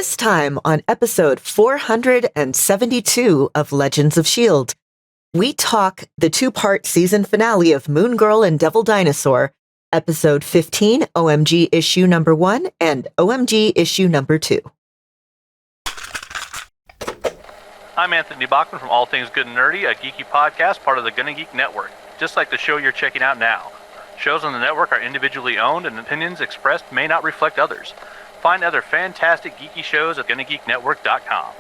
This time on episode 472 of Legends of S.H.I.E.L.D., we talk the two-part season finale of Moon Girl and Devil Dinosaur, episode 15, OMG Issue number 1 and OMG Issue number 2. I'm Anthony Bachman from All Things Good and Nerdy, a geeky podcast part of the Gonna Geek Network, just like the show you're checking out now. Shows on the network are individually owned and opinions expressed may not reflect others. Find other fantastic geeky shows at GonnaGeekNetwork.com.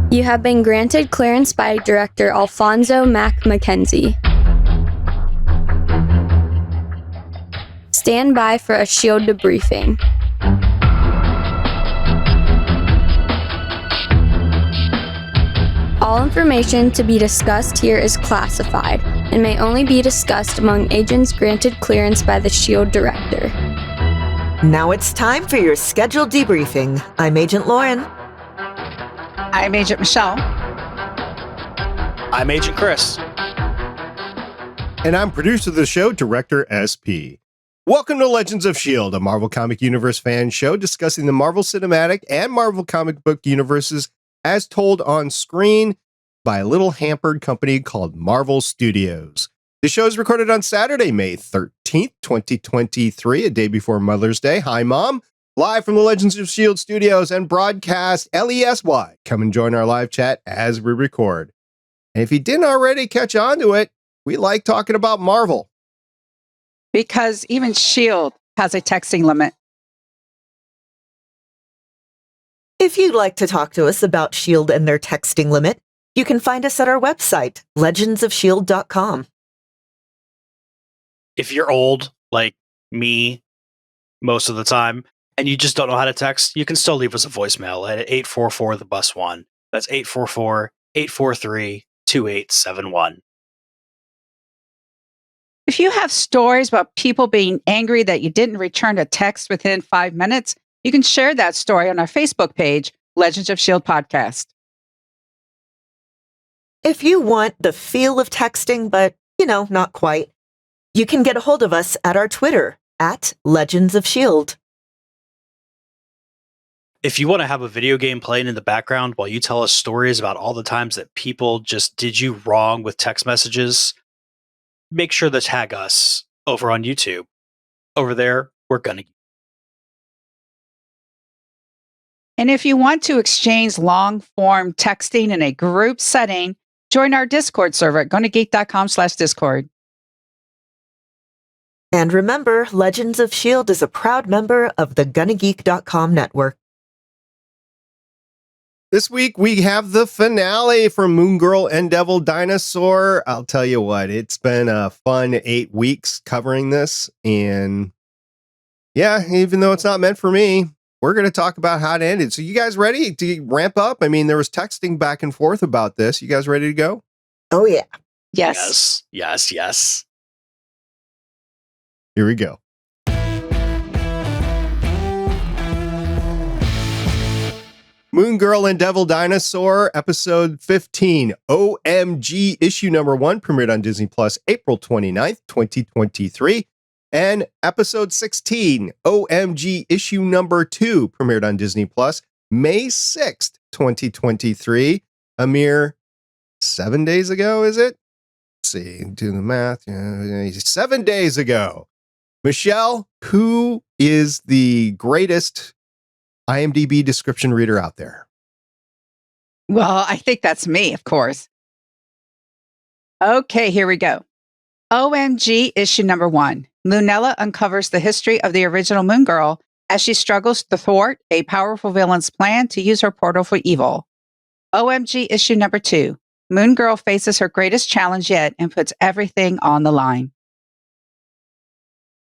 You have been granted clearance by Director Alfonso Mack Mackenzie. Stand by for a S.H.I.E.L.D. debriefing. All information to be discussed here is classified and may only be discussed among agents granted clearance by the S.H.I.E.L.D. Director. Now it's time for your scheduled debriefing. I'm Agent Lauren. I'm Agent Michelle. I'm Agent Chris. And I'm producer of the show, Director SP. Welcome to Legends of S.H.I.E.L.D., a Marvel Comic Universe fan show discussing the Marvel Cinematic and Marvel comic book universes as told on screen by a little hampered company called Marvel Studios. The show is recorded on Saturday, May 13th, 2023, a day before Mother's Day. Hi, Mom. Live from the Legends of S.H.I.E.L.D. studios and broadcast LESY. Come and join our live chat as we record. And if you didn't already catch on to it, we like talking about Marvel. Because even S.H.I.E.L.D. has a texting limit. If you'd like to talk to us about S.H.I.E.L.D. and their texting limit, you can find us at our website, legendsofshield.com. If you're old, like me, most of the time, and you just don't know how to text, you can still leave us a voicemail at 844 the bus one. That's 844-843-2871. If you have stories about people being angry that you didn't return a text within 5 minutes, you can share that story on our Facebook page, Legends of S.H.I.E.L.D. Podcast. If you want the feel of texting, but, not quite, you can get a hold of us at our Twitter, at Legends of S.H.I.E.L.D. If you want to have a video game playing in the background while you tell us stories about all the times that people just did you wrong with text messages, make sure to tag us over on YouTube. Over there, we're gonna. And if you want to exchange long-form texting in a group setting, join our Discord server at gonnageek.com/Discord. And remember, Legends of S.H.I.E.L.D. is a proud member of the GonnaGeek.com network. This week, we have the finale for Moon Girl and Devil Dinosaur. I'll tell you what, it's been a fun 8 weeks covering this. And yeah, even though it's not meant for me, we're going to talk about how it ended. So you guys ready to ramp up? I mean, there was texting back and forth about this. You guys ready to go? Oh, yeah. Yes. Yes. Here we go. Moon Girl and Devil Dinosaur, episode 15, OMG Issue number 1, premiered on Disney Plus April 29th, 2023. And episode 16, OMG Issue number 2, premiered on Disney Plus May 6th, 2023. A mere 7 days ago, is it? Let's see, do the math. 7 days ago. Michelle, who is the greatest IMDB description reader out there? Well, I think that's me, of course. Okay, here we go. OMG Issue number 1. Lunella uncovers the history of the original Moon Girl as she struggles to thwart a powerful villain's plan to use her portal for evil. OMG Issue number 2. Moon Girl faces her greatest challenge yet and puts everything on the line.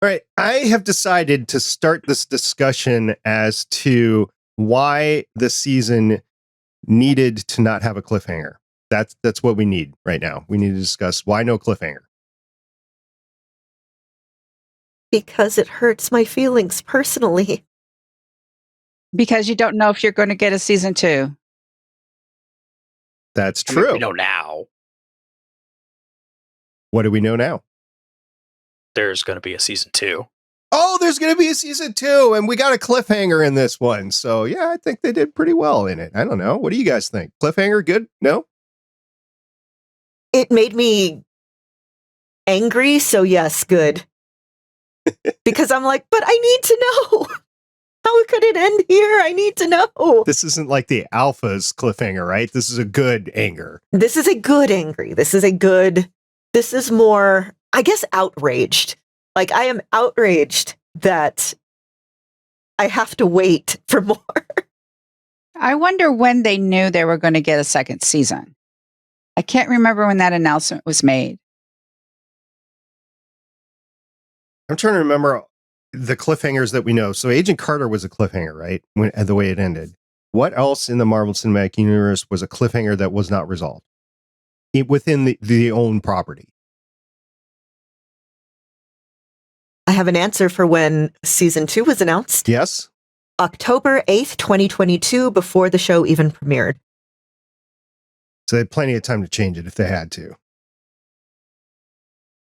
All right, I have decided to start this discussion as to why the season needed to not have a cliffhanger. That's what we need right now. We need to discuss why no cliffhanger. Because it hurts my feelings personally. Because you don't know if you're going to get a season 2. That's true. We know now. What do we know now? There's going to be a season 2. Oh, there's going to be a season 2, and we got a cliffhanger in this one. So, yeah, I think they did pretty well in it. I don't know. What do you guys think? Cliffhanger, good? No? It made me angry, so yes, good. Because I'm like, but I need to know. How could it end here? I need to know. This isn't like the Alpha's cliffhanger, right? This is a good anger. This is a good angry. This is more, I guess, outraged. Like, I am outraged that I have to wait for more. I wonder when they knew they were going to get a second season. I can't remember when that announcement was made. I'm trying to remember the cliffhangers that we know. So Agent Carter was a cliffhanger, right? The way it ended. What else in the Marvel Cinematic Universe was a cliffhanger that was not resolved within the own property? I have an answer for when season 2 was announced. Yes. October 8th, 2022, before the show even premiered. So they had plenty of time to change it if they had to.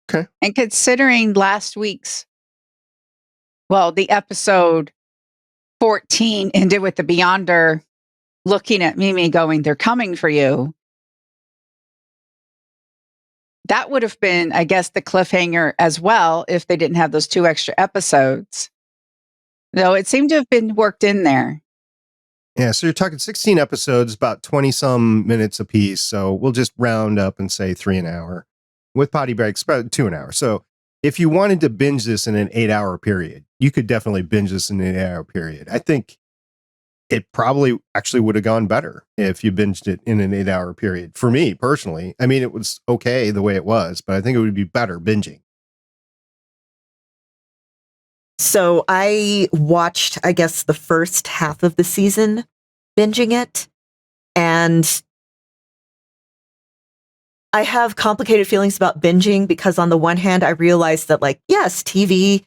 Okay. And considering last week's, the episode 14 ended with the Beyonder looking at Mimi going, "They're coming for you." That would have been, I guess, the cliffhanger as well if they didn't have those 2 extra episodes. Though it seemed to have been worked in there. Yeah, so you're talking 16 episodes, about 20-some minutes apiece. So we'll just round up and say 3 an hour. With potty breaks, about 2 an hour. So if you wanted to binge this in an 8-hour period, you could definitely binge this in an 8-hour period. I think it probably actually would have gone better if you binged it in an 8-hour period. For me, personally, I mean, it was okay the way it was, but I think it would be better binging. So I watched, I guess, the first half of the season, binging it, and I have complicated feelings about binging because on the one hand, I realized that, like, yes, TV,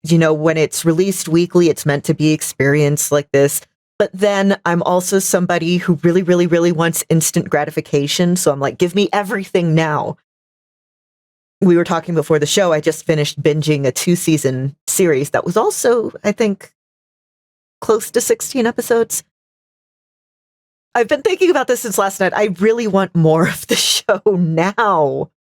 when it's released weekly, it's meant to be experienced like this. But then I'm also somebody who really, really, really wants instant gratification. So I'm like, give me everything now. We were talking before the show, I just finished binging a 2-season series that was also, I think, close to 16 episodes. I've been thinking about this since last night. I really want more of the show now.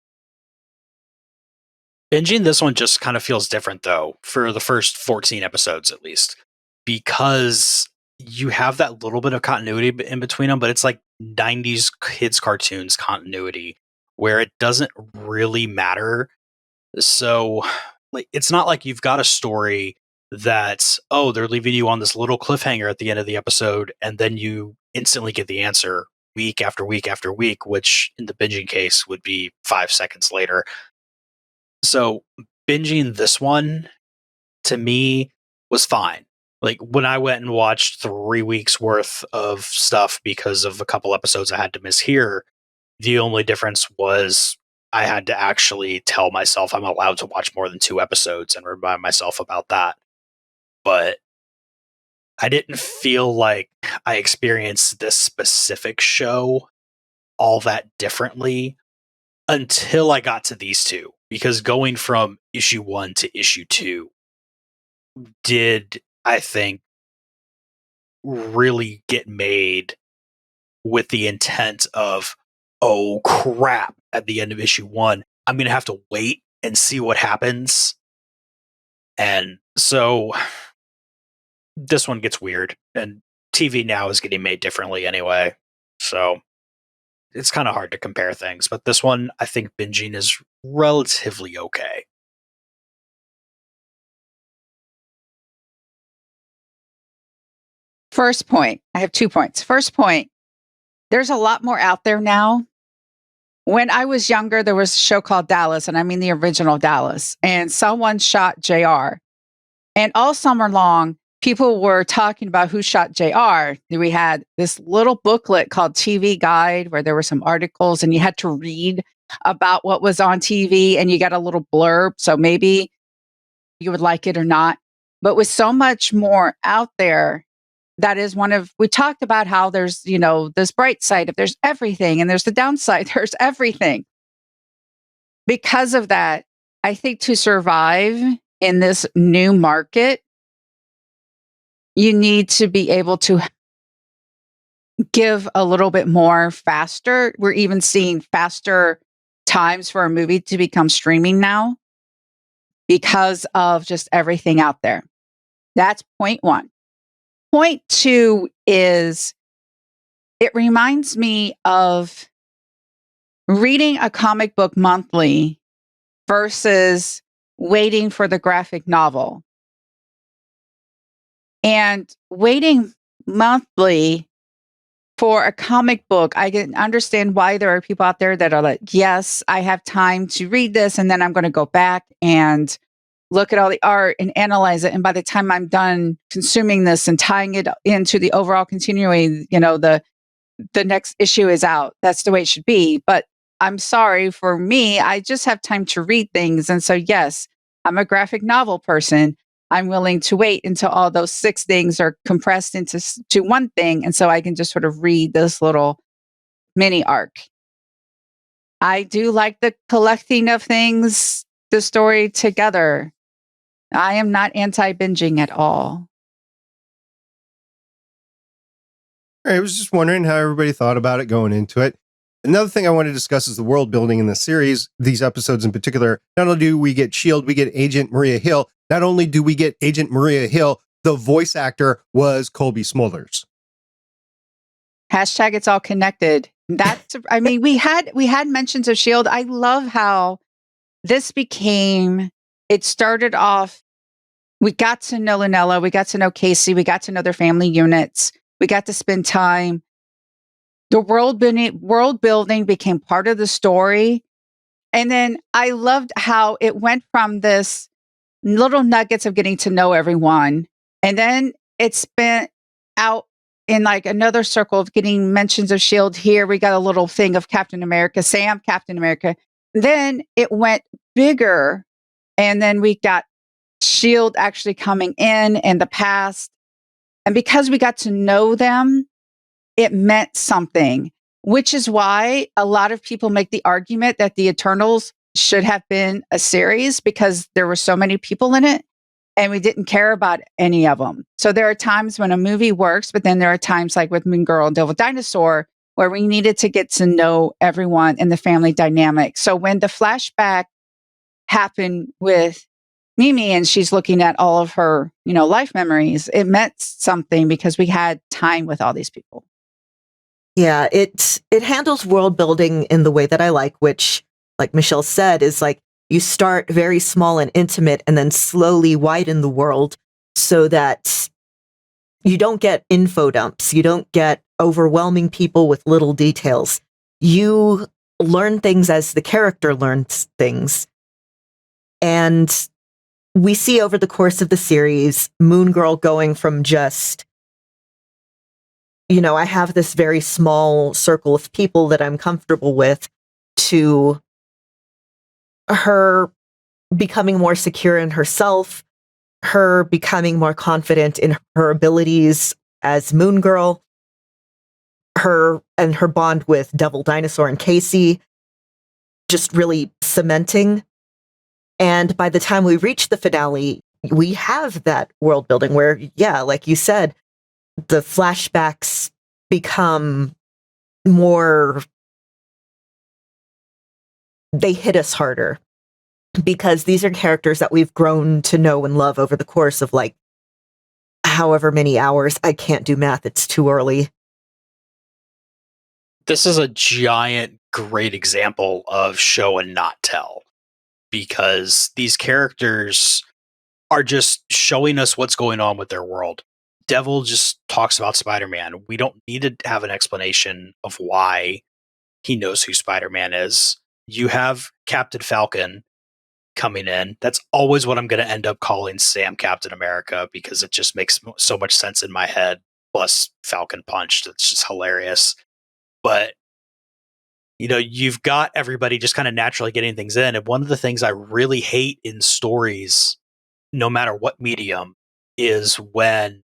Binging this one just kind of feels different, though, for the first 14 episodes at least, because you have that little bit of continuity in between them, but it's like 90s kids cartoons continuity where it doesn't really matter. So, like, it's not like you've got a story that, they're leaving you on this little cliffhanger at the end of the episode, and then you instantly get the answer week after week after week, which in the binging case would be 5 seconds later. So binging this one, to me, was fine. Like, when I went and watched 3 weeks worth of stuff because of a couple episodes I had to miss here, the only difference was I had to actually tell myself I'm allowed to watch more than 2 episodes and remind myself about that. But I didn't feel like I experienced this specific show all that differently until I got to these 2. Because going from issue 1 to issue 2 did, I think, really get made with the intent of, oh crap, at the end of issue 1, I'm going to have to wait and see what happens. And so this one gets weird, and TV now is getting made differently anyway. So it's kind of hard to compare things, but this one, I think binging is relatively okay. First point, I have 2 points. First point, there's a lot more out there now. When I was younger, there was a show called Dallas, and I mean the original Dallas, and someone shot JR. And all summer long, people were talking about who shot JR. We had this little booklet called TV Guide where there were some articles and you had to read about what was on TV and you got a little blurb. So maybe you would like it or not. But with so much more out there, that is we talked about how there's, this bright side, if there's everything, and there's the downside, there's everything. Because of that, I think to survive in this new market, you need to be able to give a little bit more faster. We're even seeing faster times for a movie to become streaming now because of just everything out there. That's point one. Point two is it reminds me of reading a comic book monthly versus waiting for the graphic novel. And waiting monthly for a comic book, I can understand why there are people out there that are like, yes, I have time to read this, and then I'm going to go back and look at all the art and analyze it. And by the time I'm done consuming this and tying it into the overall continuing, the next issue is out. That's the way it should be. But I'm sorry, for me, I just have time to read things. And so, yes, I'm a graphic novel person. I'm willing to wait until all those 6 things are compressed into one thing. And so I can just sort of read this little mini arc. I do like the collecting of things, the story together. I am not anti-binging at all. I was just wondering how everybody thought about it going into it. Another thing I want to discuss is the world building in the series, these episodes in particular. Not only do we get S.H.I.E.L.D., we get Agent Maria Hill. Not only do we get Agent Maria Hill, the voice actor was Colby Smulders. Hashtag it's all connected. That's, I mean, we had mentions of S.H.I.E.L.D. I love how this became, it started off, we got to know Lunella, we got to know Casey, we got to know their family units, we got to spend time. The world building became part of the story. And then I loved how it went from this little nuggets of getting to know everyone. And then it spent out in like another circle of getting mentions of S.H.I.E.L.D. Here we got a little thing of Captain America, Sam, Captain America. Then it went bigger. And then we got S.H.I.E.L.D. actually coming in the past. And because we got to know them, it meant something, which is why a lot of people make the argument that the Eternals should have been a series because there were so many people in it and we didn't care about any of them. So there are times when a movie works, but then there are times like with Moon Girl and Devil Dinosaur where we needed to get to know everyone and the family dynamic. So when the flashback happened with Mimi and she's looking at all of her, life memories, it meant something because we had time with all these people. Yeah, it handles world building in the way that I like, which, like Michelle said, is like you start very small and intimate and then slowly widen the world so that you don't get info dumps. You don't get overwhelming people with little details. You learn things as the character learns things. And we see over the course of the series, Moon Girl going from just, I have this very small circle of people that I'm comfortable with, to her becoming more secure in herself, her becoming more confident in her abilities as Moon Girl, her bond with Devil Dinosaur and Casey just really cementing. And by the time we reach the finale, we have that world building where, yeah, like you said, the flashbacks become more, they hit us harder because these are characters that we've grown to know and love over the course of like however many hours. I can't do math. It's too early. This is a giant, great example of show and not tell, because these characters are just showing us what's going on with their world. Devil just talks about Spider-Man. We don't need to have an explanation of why he knows who Spider-Man is. You have Captain Falcon coming in. That's always what I'm going to end up calling Sam Captain America because it just makes so much sense in my head. Plus Falcon Punch. That's just hilarious. But, you've got everybody just kind of naturally getting things in. And one of the things I really hate in stories, no matter what medium, is when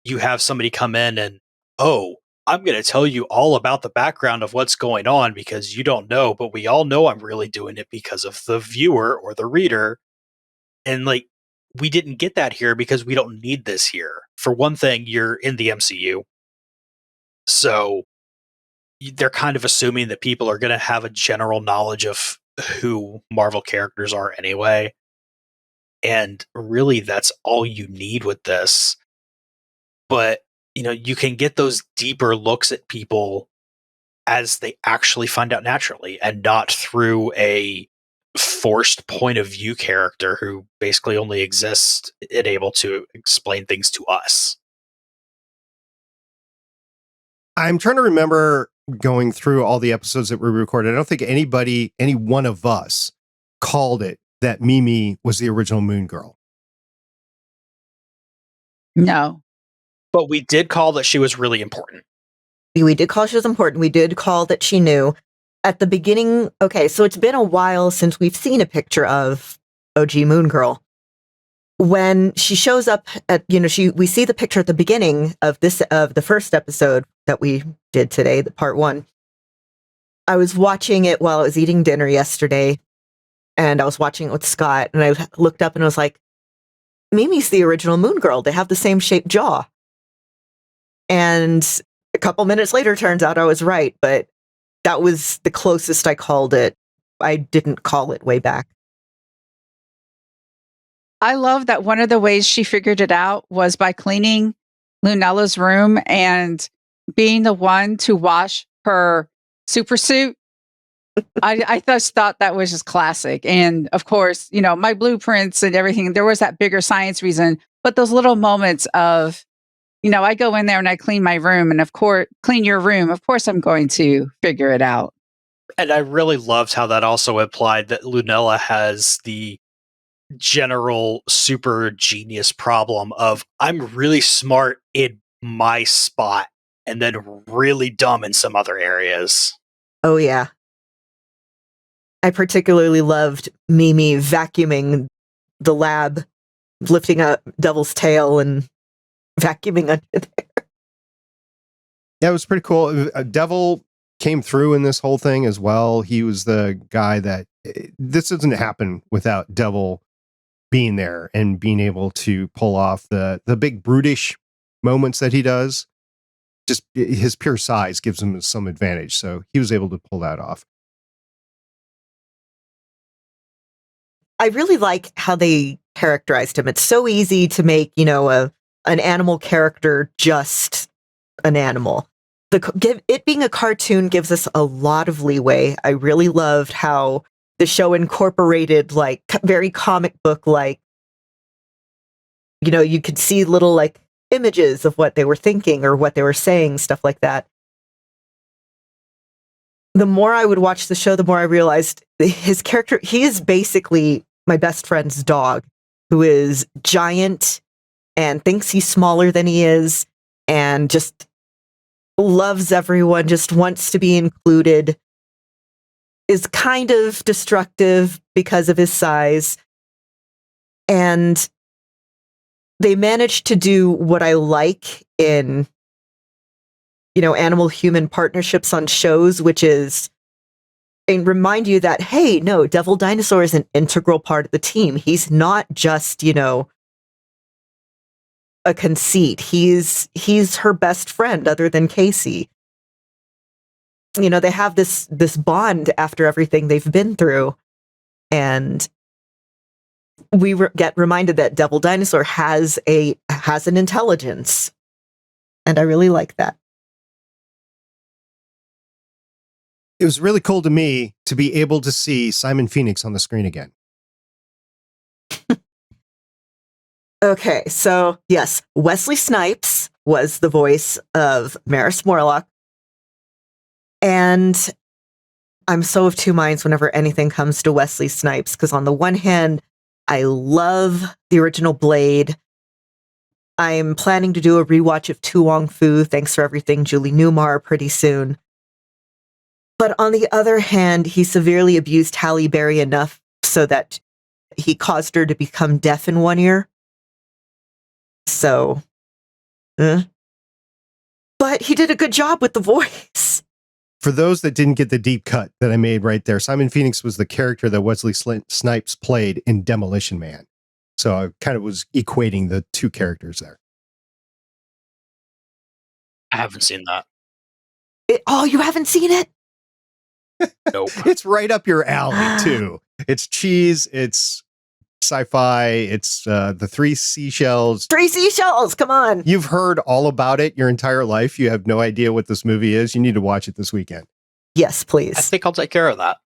you have somebody come in and, oh, I'm going to tell you all about the background of what's going on because you don't know, but we all know I'm really doing it because of the viewer or the reader. And like, we didn't get that here because we don't need this here. For one thing, you're in the MCU. So they're kind of assuming that people are going to have a general knowledge of who Marvel characters are anyway. And really, that's all you need with this. But, you can get those deeper looks at people as they actually find out naturally and not through a forced point of view character who basically only exists and able to explain things to us. I'm trying to remember going through all the episodes that were recorded. I don't think any one of us called it that Mimi was the original Moon Girl. No. But we did call that she was really important. We did call she was important. We did call that she knew. At the beginning, okay, so it's been a while since we've seen a picture of OG Moon Girl. When she shows up at, we see the picture at the beginning of the first episode that we did today, the part 1. I was watching it while I was eating dinner yesterday, and I was watching it with Scott, and I looked up and I was like, Mimi's the original Moon Girl. They have the same shaped jaw. And a couple minutes later, turns out I was right, but that was the closest I called it. I didn't call it way back. I love that one of the ways she figured it out was by cleaning Lunella's room and being the one to wash her super suit. I just thought that was just classic. And of course, my blueprints and everything, there was that bigger science reason, but those little moments of, I go in there and I clean my room, and of course, clean your room. Of course, I'm going to figure it out. And I really loved how that also implied that Lunella has the general super genius problem of I'm really smart in my spot and then really dumb in some other areas. Oh, yeah. I particularly loved Mimi vacuuming the lab, lifting up Devil's tail and vacuuming under there. Yeah, it was pretty cool. Devil came through in this whole thing as well. He was the guy that this doesn't happen without Devil being there and being able to pull off the big brutish moments that he does. Just his pure size gives him some advantage. So he was able to pull that off. I really like how they characterized him. It's so easy to make, an animal character just an animal. It being a cartoon gives us a lot of leeway. I really loved how the show incorporated very comic book you could see little images of what they were thinking or what they were saying, stuff like that. The more I would watch the show, the more I realized his character, he is basically my best friend's dog, who is giant and thinks he's smaller than he is and just loves everyone, just wants to be included, is kind of destructive because of his size. And they managed to do what I like in, animal-human partnerships on shows, which is and remind you that, hey, no, Devil Dinosaur is an integral part of the team. He's not just, a conceit. He's her best friend other than Casey. They have this bond after everything they've been through. And we get reminded that Devil Dinosaur has an intelligence. And I really like that. It was really cool to me to be able to see Simon Phoenix on the screen again. Okay, so yes, Wesley Snipes was the voice of Maris Morlak. And I'm so of two minds whenever anything comes to Wesley Snipes, because on the one hand, I love the original Blade. I'm planning to do a rewatch of Tu Wong Fu, Thanks for Everything, Julie Newmar, pretty soon. But on the other hand, he severely abused Halle Berry enough so that he caused her to become deaf in one ear. So, but he did a good job with the voice. For those that didn't get the deep cut that I made right there, Simon Phoenix was the character that Wesley Snipes played in Demolition Man. So I kind of was equating the two characters there. I haven't seen that. Oh, you haven't seen it? Nope. It's right up your alley, too. It's cheese, it's sci-fi, it's the three seashells. 3 seashells, come on. You've heard all about it your entire life. You have no idea what this movie is. You need to watch it this weekend. Yes, please. I think I'll take care of that.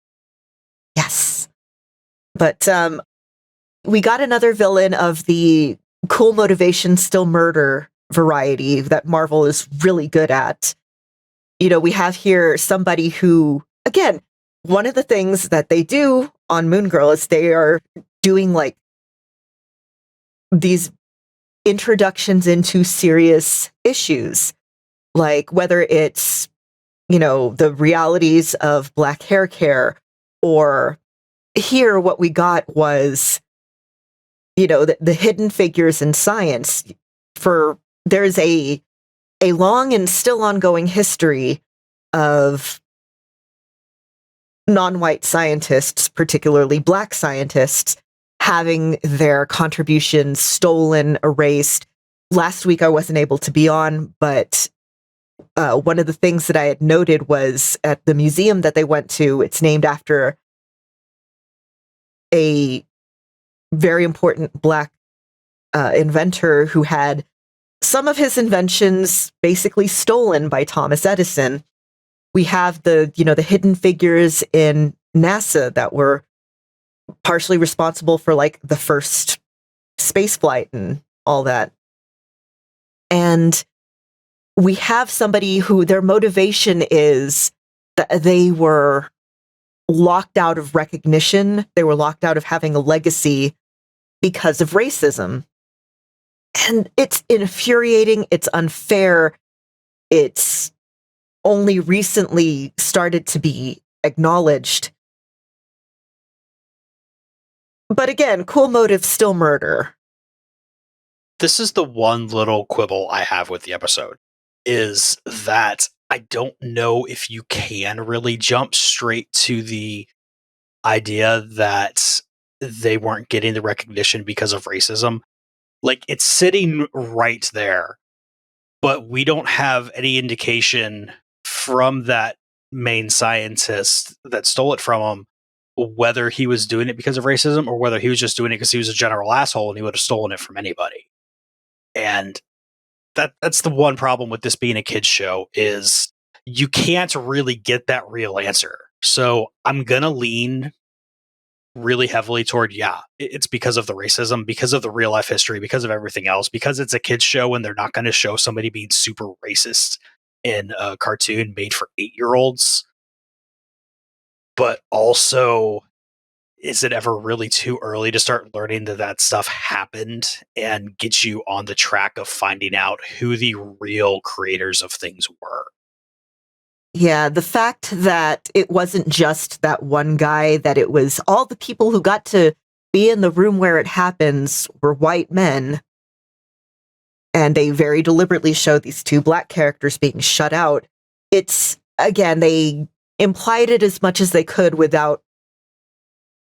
Yes. But we got another villain of the cool motivation, still murder variety that Marvel is really good at. You know, we have here somebody who, again, one of the things that they do on Moon Girl is they are doing like these introductions into serious issues, like whether it's, you know, the realities of black hair care, or here what we got was, you know, the hidden figures in science. There's a long and still ongoing history of non-white scientists, particularly black scientists, having their contributions stolen, erased. Last week I wasn't able to be on, but one of the things that I had noted was at the museum that they went to, it's named after a very important black inventor who had some of his inventions basically stolen by Thomas Edison. We have the hidden figures in NASA that were partially responsible for like the first space flight and all that. And we have somebody who their motivation is that they were locked out of recognition. They were locked out of having a legacy because of racism. And it's infuriating. It's unfair. It's only recently started to be acknowledged. But again, cool motive, still murder. This is the one little quibble I have with the episode, is that I don't know if you can really jump straight to the idea that they weren't getting the recognition because of racism. Like, it's sitting right there, but we don't have any indication from that main scientist that stole it from him whether he was doing it because of racism or whether he was just doing it because he was a general asshole and he would have stolen it from anybody. And that's the one problem with this being a kids show, is you can't really get that real answer. So I'm going to lean really heavily toward, it's because of the racism, because of the real life history, because of everything else, because it's a kids show and they're not going to show somebody being super racist in a cartoon made for 8-year-olds. But also, is it ever really too early to start learning that stuff happened and get you on the track of finding out who the real creators of things were? Yeah, the fact that it wasn't just that one guy, that it was all the people who got to be in the room where it happens were white men. And they very deliberately showed these two black characters being shut out. It's, again, they implied it as much as they could without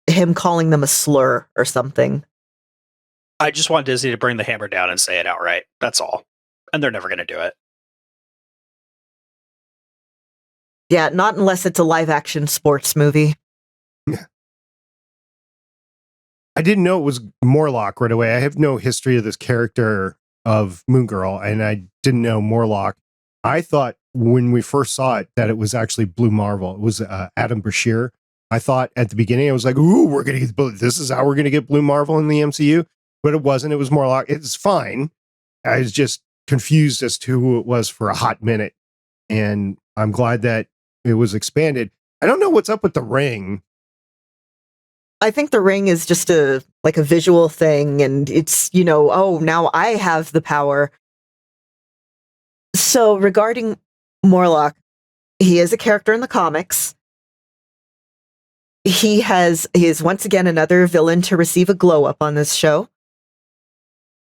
him calling them a slur or something. I just want Disney to bring the hammer down and say it outright. That's all. And they're never going to do it. Yeah, not unless it's a live-action sports movie. Yeah. I didn't know it was Morlak right away. I have no history of this character of Moon Girl, and I didn't know Morlak. I thought when we first saw it that it was actually Blue Marvel. It was Adam Brashear. I thought at the beginning, I was like, ooh, this is how we're going to get Blue Marvel in the MCU. But it wasn't. It was Morlak. It's fine. I was just confused as to who it was for a hot minute. And I'm glad that it was expanded. I don't know what's up with the ring. I think the ring is just a visual thing, and it's, oh, now I have the power. So regarding Morlak, he is a character in the comics. He is once again another villain to receive a glow up on this show.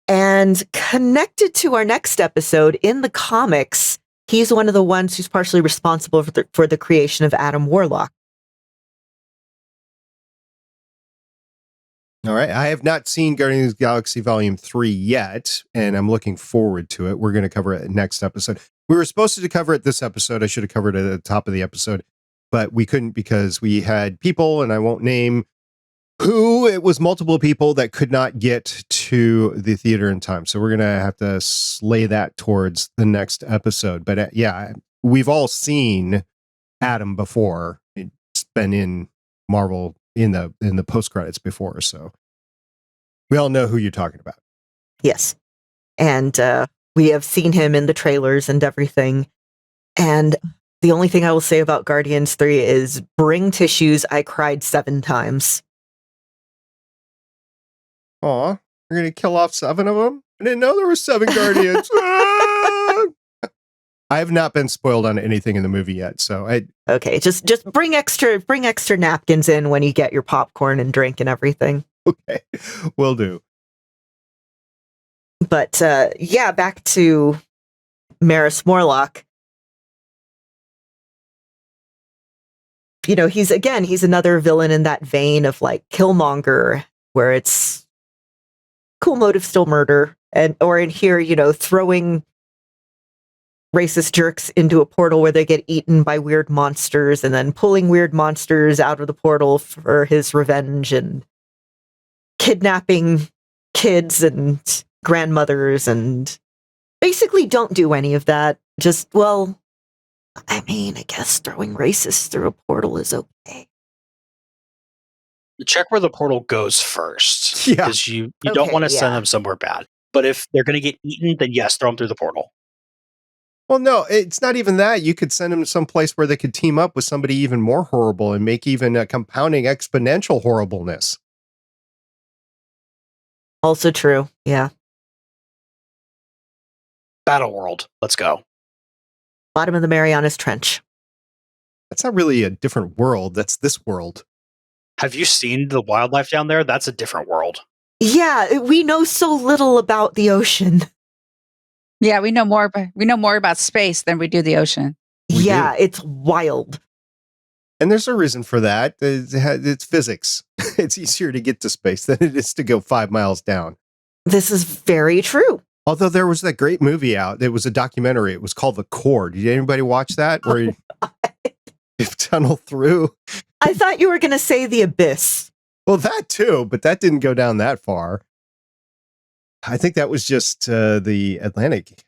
And connected to our next episode in the comics, he's one of the ones who's partially responsible for the creation of Adam Warlock. All right. I have not seen Guardians of the Galaxy Volume 3 yet, and I'm looking forward to it. We're going to cover it next episode. We were supposed to cover it this episode. I should have covered it at the top of the episode, but we couldn't because we had people, and I won't name who. It was multiple people that could not get to the theater in time. So we're going to have to slay that towards the next episode. But yeah, we've all seen Adam before. It's been in Marvel in the post credits before, so we all know who you're talking about. Yes. And we have seen him in the trailers and everything. And the only thing I will say about Guardians 3 is bring tissues. I cried 7 times. Aw, you're going to kill off 7 of them? I didn't know there were 7 Guardians. I have not been spoiled on anything in the movie yet, so Okay, just bring extra napkins in when you get your popcorn and drink and everything. Okay, will do. But yeah, back to Maris Morlak. You know, he's another villain in that vein of like Killmonger, where it's cool motive, still murder, or in here, you know, throwing racist jerks into a portal where they get eaten by weird monsters and then pulling weird monsters out of the portal for his revenge and kidnapping kids and grandmothers and basically don't do any of that. Just, well, I mean, I guess throwing racists through a portal is okay. Check where the portal goes first. Yeah. Because you don't want to send them somewhere bad. But if they're going to get eaten, then yes, throw them through the portal. Well, no, it's not even that. You could send them someplace where they could team up with somebody even more horrible and make even a compounding exponential horribleness. Also true, yeah. Battle World, let's go. Bottom of the Marianas Trench. That's not really a different world. That's this world. Have you seen the wildlife down there? That's a different world. Yeah, we know so little about the ocean. Yeah, we know more about space than we do the ocean. Yeah, it's wild. And there's a reason for that. It's physics. It's easier to get to space than it is to go 5 miles down. This is very true. Although there was that great movie out. It was a documentary. It was called The Core. Did anybody watch that? Where you tunnel through? I thought you were going to say The Abyss. Well, that too, but that didn't go down that far. I think that was just the Atlantic.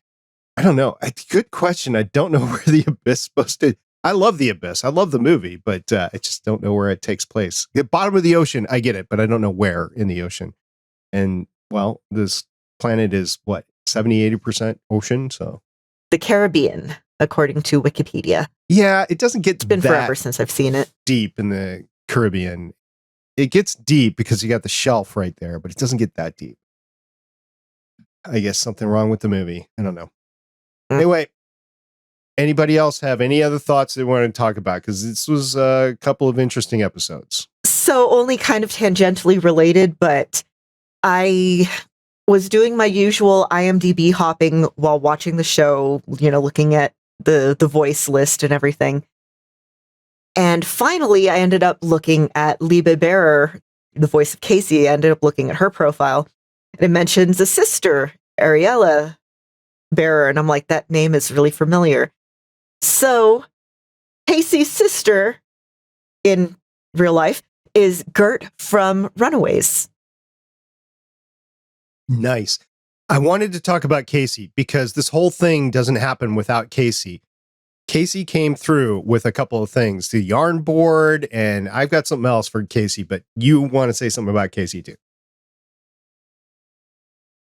I don't know. Good question. I don't know where the Abyss is supposed to. I love the Abyss. I love the movie, but I just don't know where it takes place. The bottom of the ocean, I get it, but I don't know where in the ocean. And well, this planet is what, 70-80% ocean. So the Caribbean, according to Wikipedia. Yeah, it doesn't get. It's been forever since I've seen it. Deep in the Caribbean. It gets deep because you got the shelf right there, but it doesn't get that deep. I guess something wrong with the movie. I don't know. Anyway, anybody else have any other thoughts they want to talk about? Because this was a couple of interesting episodes. So only kind of tangentially related, but I was doing my usual IMDB hopping while watching the show, you know, looking at the voice list and everything. And finally, I ended up looking at Liebe Bearer, the voice of Casey. I ended up looking at her profile. And it mentions a sister, Ariella Bearer. And I'm like, that name is really familiar. So Casey's sister in real life is Gert from Runaways. Nice. I wanted to talk about Casey because this whole thing doesn't happen without Casey. Casey came through with a couple of things, the yarn board, and I've got something else for Casey, but you want to say something about Casey too.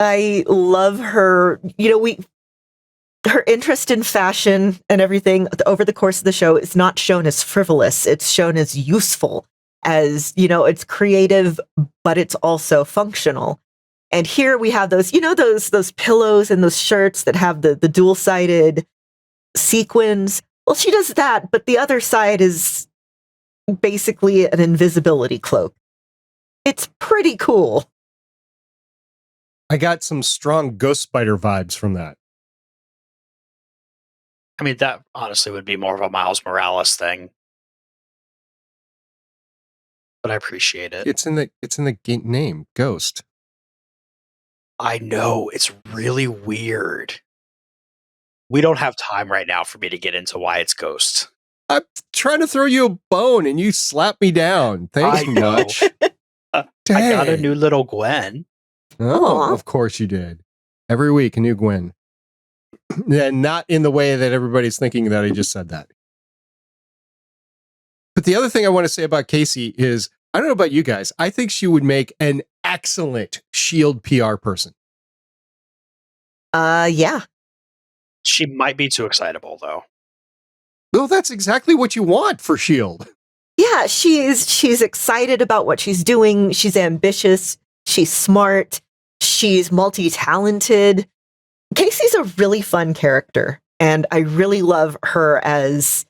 I love her. You know, her interest in fashion and everything over the course of the show is not shown as frivolous. It's shown as useful, as, you know, it's creative, but it's also functional. And here we have those, you know, those pillows and those shirts that have the dual-sided sequins. Well, she does that, but the other side is basically an invisibility cloak. It's pretty cool. I got some strong Ghost Spider vibes from that. I mean, that honestly would be more of a Miles Morales thing. but I appreciate it. It's in the name, Ghost. I know, it's really weird. We don't have time right now for me to get into why it's Ghost. I'm trying to throw you a bone and you slap me down. Thanks I know. much. I got a Dang. new little Gwen. Oh, Aw. of course you did. Every week, a new Gwen. And not in the way that everybody's thinking that I just said that. But the other thing I want to say about Casey is, I don't know about you guys, I think she would make an excellent S.H.I.E.L.D. PR person. Yeah. She might be too excitable, though. Well, that's exactly what you want for S.H.I.E.L.D. Yeah, she's excited about what she's doing. She's ambitious. She's smart. She's multi-talented. Casey's a really fun character, and I really love her as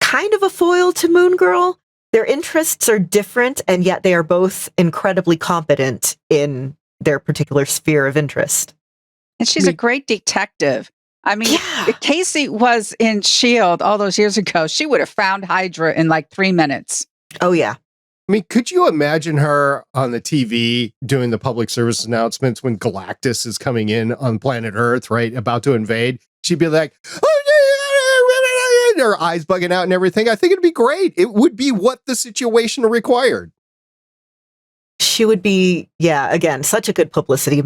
kind of a foil to Moon Girl. Their interests are different, and yet they are both incredibly competent in their particular sphere of interest. And she's a great detective. I mean, Yeah. if Casey was in S.H.I.E.L.D. all those years ago, she would have found Hydra in like 3 minutes. Oh, yeah. I mean, could you imagine her on the TV doing the public service announcements when Galactus is coming in on planet Earth, right? About to invade. She'd be like, oh, yeah, her eyes bugging out and everything. I think it'd be great. It would be what the situation required. She would be, yeah, again, such a good publicity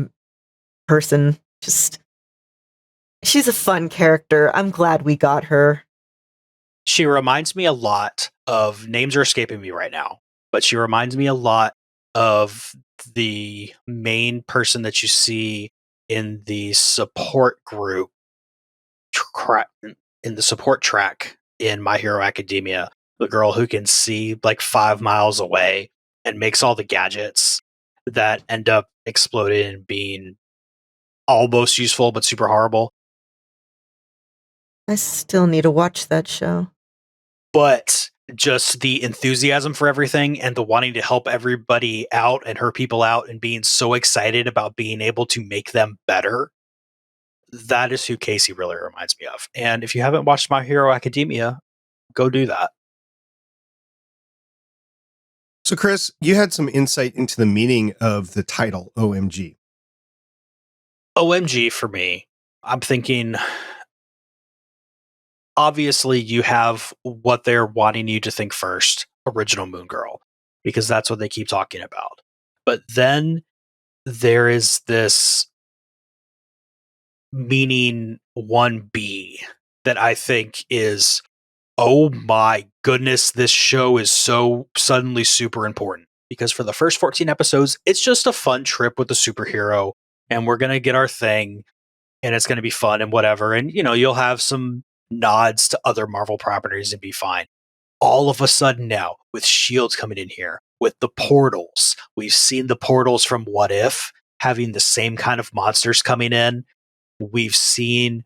person. Just, she's a fun character. I'm glad we got her. She reminds me a lot of, names are escaping me right now, but she reminds me a lot of the main person that you see in the support group, in the support track in My Hero Academia, the girl who can see like 5 miles away and makes all the gadgets that end up exploding and being almost useful but super horrible. I still need to watch that show. But just the enthusiasm for everything and the wanting to help everybody out and her people out and being so excited about being able to make them better. That is who Casey really reminds me of. And if you haven't watched My Hero Academia, go do that. So, Chris, you had some insight into the meaning of the title, OMG. OMG for me, I'm thinking, obviously you have what they're wanting you to think first, original Moon Girl, because that's what they keep talking about. But then there is this meaning 1B that I think is, oh my goodness, this show is so suddenly super important. Because for the first 14 episodes, it's just a fun trip with the superhero, and we're going to get our thing, and it's going to be fun and whatever. And, you know, you'll have some nods to other Marvel properties and be fine. All of a sudden now, with S.H.I.E.L.D. coming in here, with the portals, we've seen the portals from What If having the same kind of monsters coming in. We've seen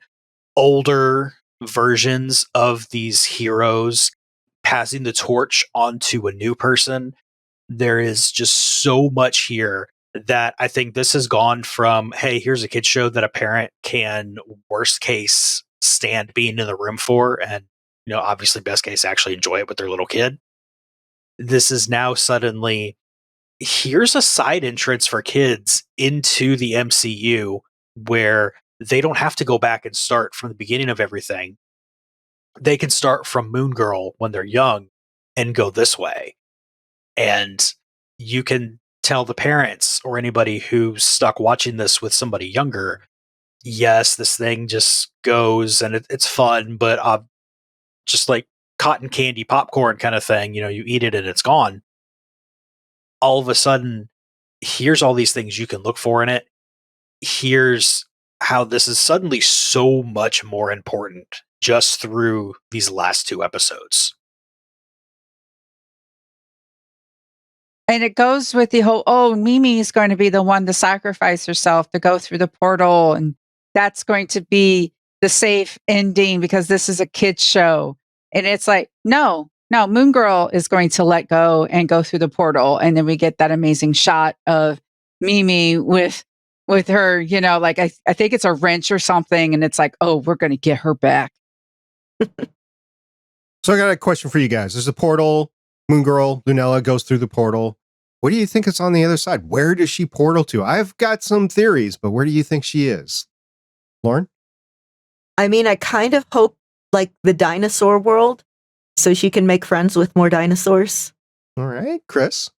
older versions of these heroes passing the torch onto a new person. There is just so much here that I think this has gone from, hey, here's a kid's show that a parent can, worst case, stand being in the room for, and, you know, obviously best case, actually enjoy it with their little kid. This is now suddenly, here's a side entrance for kids into the MCU where they don't have to go back and start from the beginning of everything. They can start from Moon Girl when they're young and go this way. And you can tell the parents or anybody who's stuck watching this with somebody younger, yes, this thing just goes and it's fun, but just like cotton candy popcorn kind of thing, you know, you eat it and it's gone. All of a sudden, here's all these things you can look for in it. Here's how this is suddenly so much more important just through these last 2 episodes. And it goes with the whole, oh, Mimi is going to be the one to sacrifice herself to go through the portal. And that's going to be the safe ending because this is a kid's show. And it's like, no, Moon Girl is going to let go and go through the portal. And then we get that amazing shot of Mimi with her, you know, like I think it's a wrench or something. And it's like, oh, we're going to get her back. So I got a question for you guys. There's a portal. Moon Girl, Lunella, goes through the portal. What do you think is on the other side? Where does she portal to? I've got some theories, but where do you think she is? Lauren? I mean, I kind of hope like the dinosaur world so she can make friends with more dinosaurs. All right, Chris?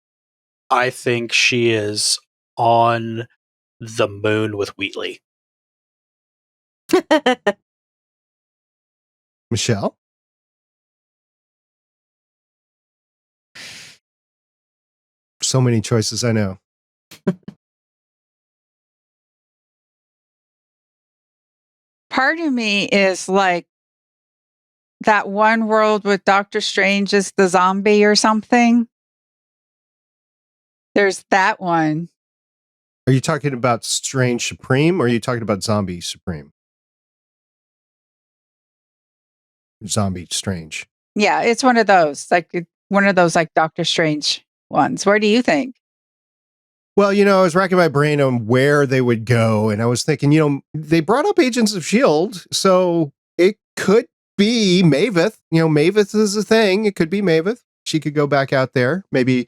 I think she is on the moon with Wheatley. Michelle? So many choices, I know. Part of me is like that one world with Doctor Strange is the zombie or something. There's that one. Are you talking about Strange Supreme or are you talking about Zombie Supreme? Zombie Strange. Yeah, it's one of those, like Doctor Strange ones. Where do you think? Well, I was racking my brain on where they would go, and I was thinking, they brought up Agents of S.H.I.E.L.D., so it could be Maveth. Maveth is a thing. It could be Maveth. She could go back out there, maybe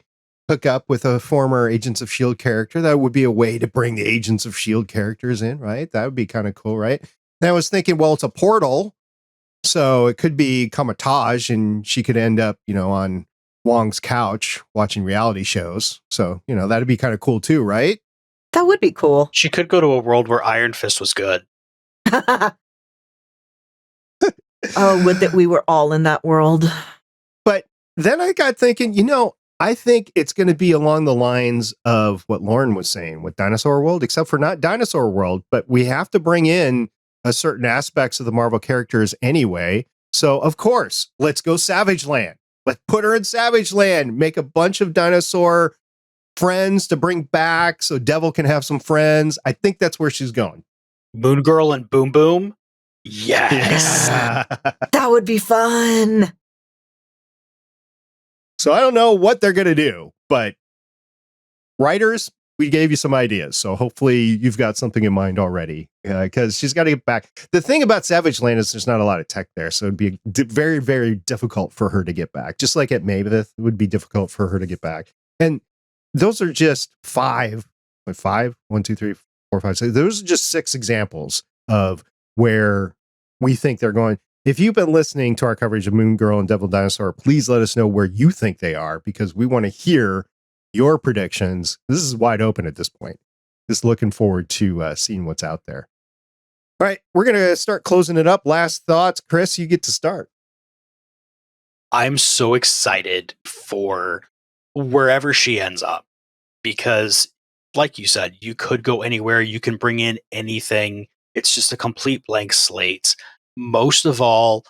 hook up with a former Agents of S.H.I.E.L.D. character. That would be a way to bring the Agents of S.H.I.E.L.D. characters in, right? That would be kind of cool, right? And I was thinking, well, it's a portal, so it could be Kamatage, and she could end up, on Wong's couch watching reality shows. So, that'd be kind of cool too, right? That would be cool. She could go to a world where Iron Fist was good. Oh, would that we were all in that world. But then I got thinking, I think it's going to be along the lines of what Lauren was saying with Dinosaur World, except for not Dinosaur World, but we have to bring in a certain aspects of the Marvel characters anyway. So, of course, let's go Savage Land. Let's put her in Savage Land, make a bunch of dinosaur friends to bring back so Devil can have some friends. I think that's where she's going. Moon Girl and Boom Boom? Yes. Yeah. That would be fun. So I don't know what they're going to do, but writers, we gave you some ideas. So hopefully you've got something in mind already, because she's got to get back. The thing about Savage Land is there's not a lot of tech there. So it'd be very, very difficult for her to get back. Just like at Maveth, it would be difficult for her to get back. And those are just five, 1, 2, 3, 4, 5, 6. Those are just 6 examples of where we think they're going. If you've been listening to our coverage of Moon Girl and Devil Dinosaur, please let us know where you think they are, because we want to hear your predictions. This is wide open at this point. Just looking forward to seeing what's out there. All right, we're going to start closing it up. Last thoughts. Chris, you get to start. I'm so excited for wherever she ends up, because like you said, you could go anywhere. You can bring in anything. It's just a complete blank slate. Most of all,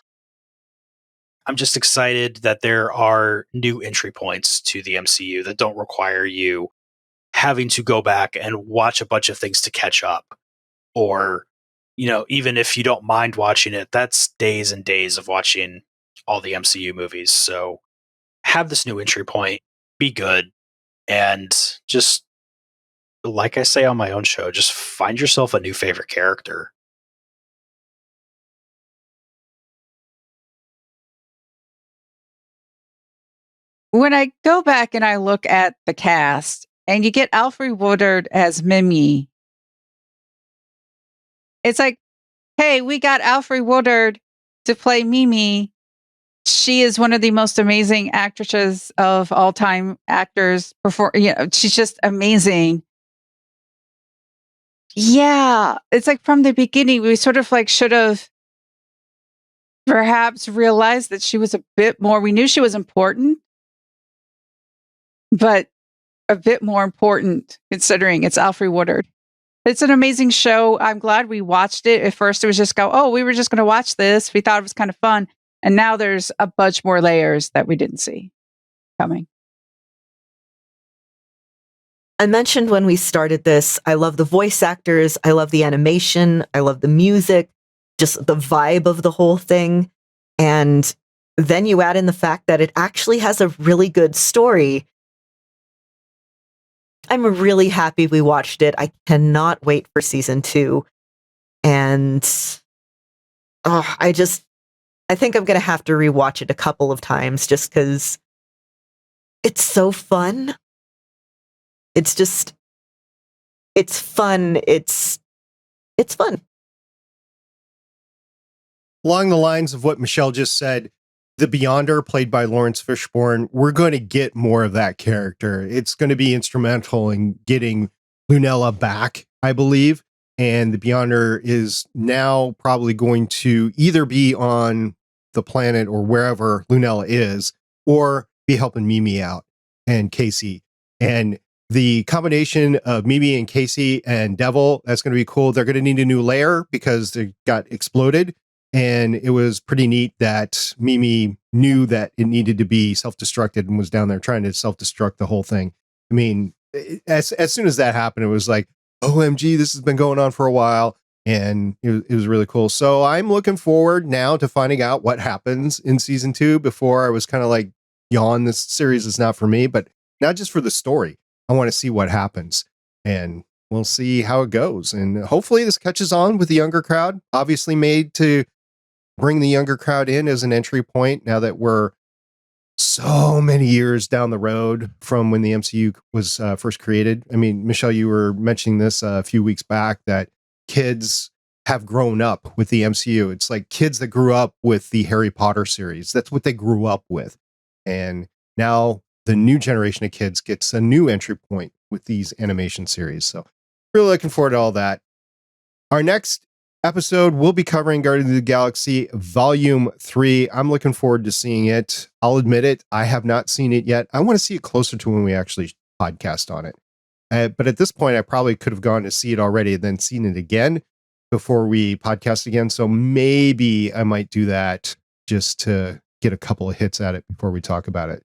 I'm just excited that there are new entry points to the MCU that don't require you having to go back and watch a bunch of things to catch up. Or, even if you don't mind watching it, that's days and days of watching all the MCU movies. So have this new entry point, be good, and just, like I say on my own show, just find yourself a new favorite character. When I go back and I look at the cast and you get Alfre Woodard as Mimi, it's like, hey, we got Alfre Woodard to play Mimi. She is one of the most amazing actresses of all time actors. She's just amazing. Yeah, it's like from the beginning, we sort of like should have perhaps realized that she was a bit more. We knew she was important, but a bit more important considering it's Alfre Woodard. It's an amazing show. I'm glad we watched it. At first, it was just we were just going to watch this. We thought it was kind of fun. And now there's a bunch more layers that we didn't see coming. I mentioned when we started this, I love the voice actors. I love the animation. I love the music, just the vibe of the whole thing. And then you add in the fact that it actually has a really good story. I'm really happy we watched it. I cannot wait for season 2. And I think I'm going to have to rewatch it a couple of times just because It's so fun. It's fun. It's fun. Along the lines of what Michelle just said, the Beyonder, played by Lawrence Fishburne, we're going to get more of that character. It's going to be instrumental in getting Lunella back, I believe. And the Beyonder is now probably going to either be on the planet or wherever Lunella is, or be helping Mimi out and Casey. And the combination of Mimi and Casey and Devil, that's going to be cool. They're going to need a new lair because they got exploded. And it was pretty neat that Mimi knew that it needed to be self-destructed and was down there trying to self-destruct the whole thing. I mean, as soon as that happened, it was like, OMG, this has been going on for a while. And it was really cool. So I'm looking forward now to finding out what happens in season 2. Before, I was kind of like, yawn, this series is not for me, but not just for the story. I want to see what happens. And we'll see how it goes. And hopefully this catches on with the younger crowd. Obviously made to bring the younger crowd in as an entry point now that we're so many years down the road from when the MCU was first created. I mean, Michelle, you were mentioning this a few weeks back that kids have grown up with the MCU. It's like kids that grew up with the Harry Potter series. That's what they grew up with. And now the new generation of kids gets a new entry point with these animation series. So really looking forward to all that. Our next episode, we'll be covering Guardians of the Galaxy Volume 3. I'm looking forward to seeing it. I'll admit it, I have not seen it yet. I want to see it closer to when we actually podcast on it. But at this point, I probably could have gone to see it already and then seen it again before we podcast again. So maybe I might do that just to get a couple of hits at it before we talk about it.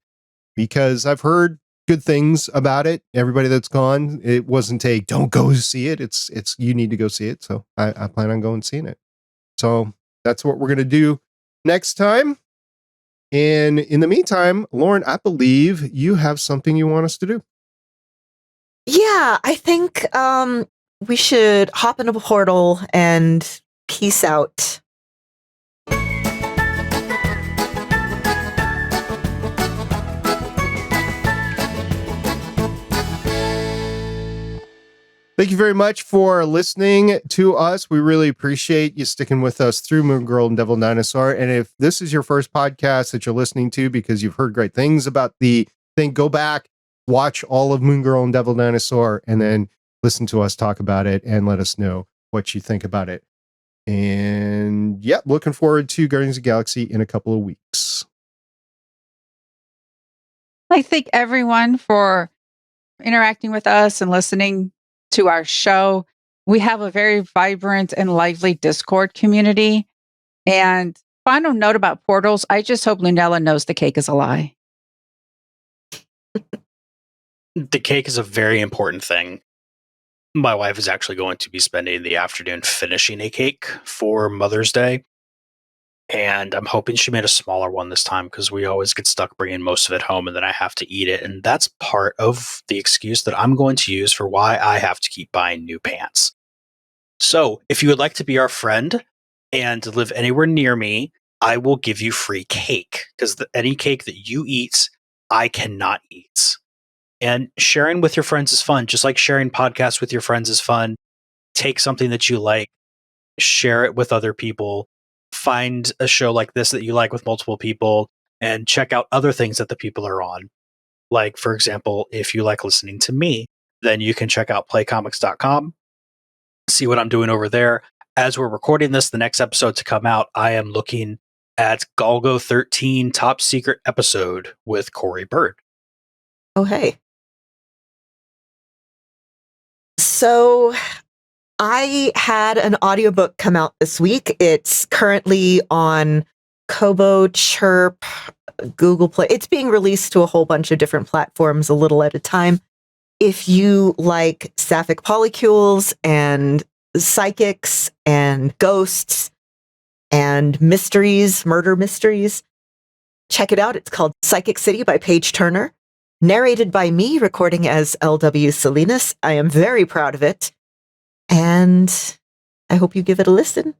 Because I've heard good things about it. Everybody that's gone, it wasn't a don't go see it. It's you need to go see it. So I plan on going and seeing it. So that's what we're going to do next time. And in the meantime, Lauren, I believe you have something you want us to do. Yeah, I think we should hop in a portal and peace out. Thank you very much for listening to us. We really appreciate you sticking with us through Moon Girl and Devil Dinosaur. And if this is your first podcast that you're listening to because you've heard great things about the thing, go back, watch all of Moon Girl and Devil Dinosaur, and then listen to us talk about it and let us know what you think about it. And yeah, looking forward to Guardians of the Galaxy in a couple of weeks. I thank everyone for interacting with us and listening to our show. We have a very vibrant and lively Discord community. And final note about portals, I just hope Lunella knows the cake is a lie. The cake is a very important thing. My wife is actually going to be spending the afternoon finishing a cake for Mother's Day. And I'm hoping she made a smaller one this time because we always get stuck bringing most of it home and then I have to eat it. And that's part of the excuse that I'm going to use for why I have to keep buying new pants. So if you would like to be our friend and live anywhere near me, I will give you free cake because any cake that you eat, I cannot eat. And sharing with your friends is fun. Just like sharing podcasts with your friends is fun. Take something that you like, share it with other people. Find a show like this that you like with multiple people and check out other things that the people are on. Like, for example, if you like listening to me, then you can check out playcomics.com, see what I'm doing over there. As we're recording this, the next episode to come out, I am looking at Golgo 13 Top Secret episode with Corey Bird. Oh, hey. So I had an audiobook come out this week. It's currently on Kobo, Chirp, Google Play. It's being released to a whole bunch of different platforms a little at a time. If you like sapphic polycules and psychics and ghosts and mysteries, murder mysteries, check it out. It's called Psychic City by Paige Turner. Narrated by me, recording as L.W. Salinas. I am very proud of it. And I hope you give it a listen.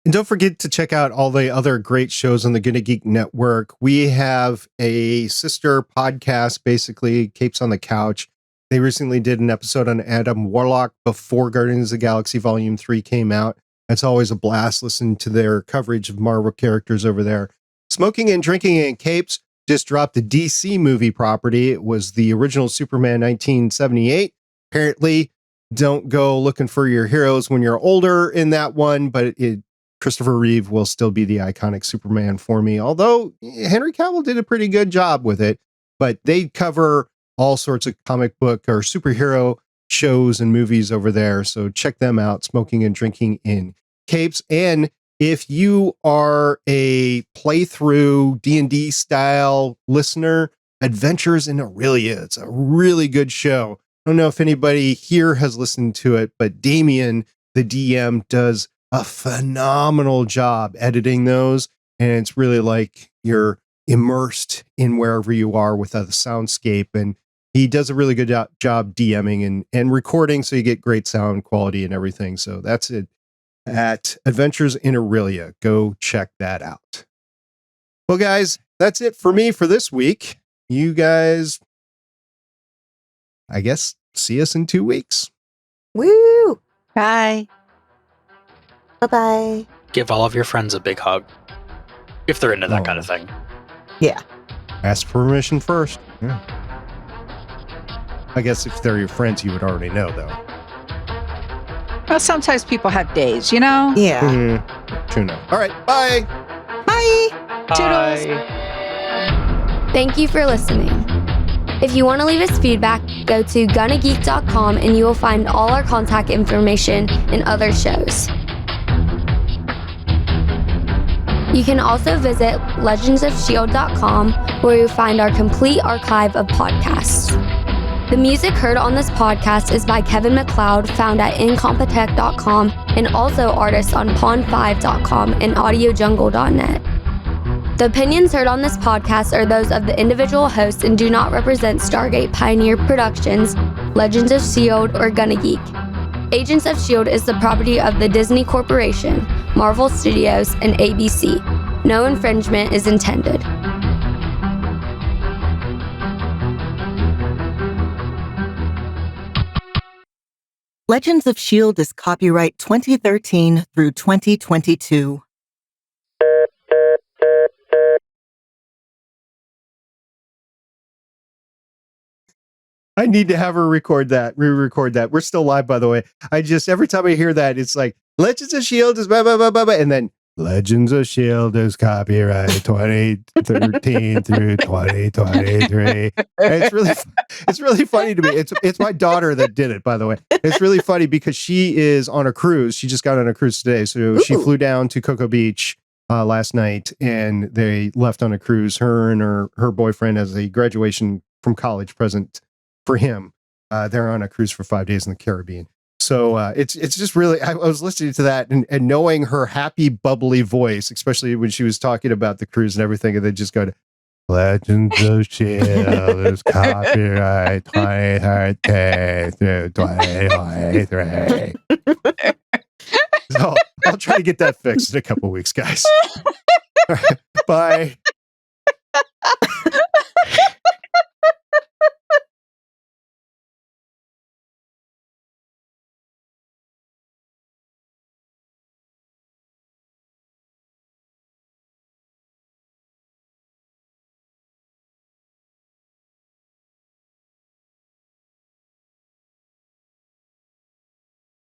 And don't forget to check out all the other great shows on the Gonna Geek Network. We have a sister podcast, basically, Capes on the Couch. They recently did an episode on Adam Warlock before Guardians of the Galaxy Volume 3 came out. It's always a blast listening to their coverage of Marvel characters over there. Smoking and Drinking and Capes just dropped a DC movie property. It was the original Superman 1978. Apparently, don't go looking for your heroes when you're older in that one, but Christopher Reeve will still be the iconic Superman for me, although Henry Cavill did a pretty good job with it. But they cover all sorts of comic book or superhero shows and movies over there, so check them out, Smoking and Drinking in Capes. And if you are a playthrough D&D style listener, Adventures in Aurelia, it's a really good show. I don't know if anybody here has listened to it, but Damien, the DM, does a phenomenal job editing those, and it's really like you're immersed in wherever you are with the soundscape, and he does a really good job DMing and recording, so you get great sound quality and everything. So that's it at Adventures in Aurelia. Go check that out. Well, guys, that's it for me for this week. You guys, I guess, see us in 2 weeks. Woo! Bye. Bye-bye. Give all of your friends a big hug. If they're into that kind of thing. Yeah. Ask permission first. Yeah. I guess if they're your friends, you would already know, though. Well, sometimes people have days, you know? Yeah. Mm-hmm. True enough. All right. Bye. Bye. Toodles. Thank you for listening. If you want to leave us feedback, go to gonnageek.com and you will find all our contact information and other shows. You can also visit legendsofshield.com where you'll find our complete archive of podcasts. The music heard on this podcast is by Kevin MacLeod, found at incompetech.com, and also artists on pond5.com and audiojungle.net. The opinions heard on this podcast are those of the individual hosts and do not represent Stargate Pioneer Productions, Legends of S.H.I.E.L.D, or Gonna Geek. Agents of S.H.I.E.L.D. is the property of the Disney Corporation, Marvel Studios, and ABC. No infringement is intended. Legends of S.H.I.E.L.D. is copyright 2013 through 2022. I need to have her re-record that. We're still live, by the way. Every time I hear that, it's like, Legends of S.H.I.E.L.D. is blah, blah, blah, blah, blah, and then Legends of S.H.I.E.L.D. is copyright 2013 through 2023. It's really funny to me. It's my daughter that did it, by the way. It's really funny because she is on a cruise. She just got on a cruise today. So she flew down to Cocoa Beach last night, and they left on a cruise, her and her boyfriend, as a graduation from college present for him. They're on a cruise for 5 days in the Caribbean. So it's just really, I was listening to that and knowing her happy, bubbly voice, especially when she was talking about the cruise and everything, and they just go to Legends of S.H.I.E.L.D. is copyright 2013 through 2023. So I'll try to get that fixed in a couple weeks, guys. All right, bye.